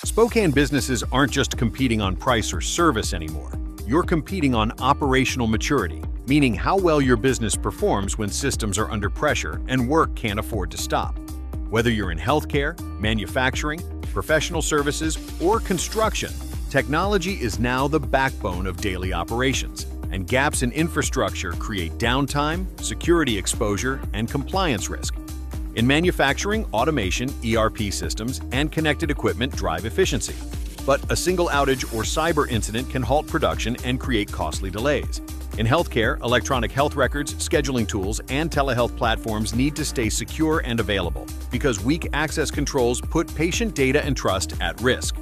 Spokane businesses aren't just competing on price or service anymore. You're competing on operational maturity, meaning how well your business performs when systems are under pressure and work can't afford to stop. Whether you're in healthcare, manufacturing, professional services, or construction, technology is now the backbone of daily operations, and gaps in infrastructure create downtime, security exposure, and compliance risk. In manufacturing, automation, ERP systems, and connected equipment drive efficiency. But a single outage or cyber incident can halt production and create costly delays. In healthcare, electronic health records, scheduling tools, and telehealth platforms need to stay secure and available because weak access controls put patient data and trust at risk.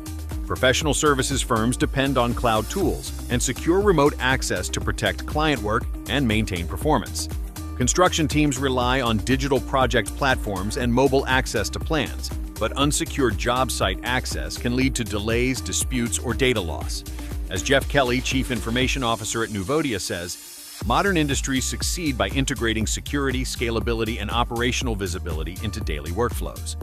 Professional services firms depend on cloud tools and secure remote access to protect client work and maintain performance. Construction teams rely on digital project platforms and mobile access to plans, but unsecured job site access can lead to delays, disputes, or data loss. As Jeff Kelly, Chief Information Officer at Nuvodia, says, modern industries succeed by integrating security, scalability, and operational visibility into daily workflows.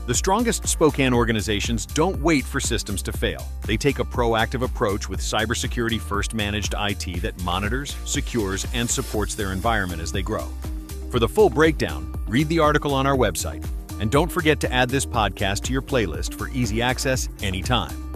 The strongest Spokane organizations don't wait for systems to fail. They take a proactive approach with cybersecurity-first managed IT that monitors, secures, and supports their environment as they grow. For the full breakdown, read the article on our website. And don't forget to add this podcast to your playlist for easy access anytime.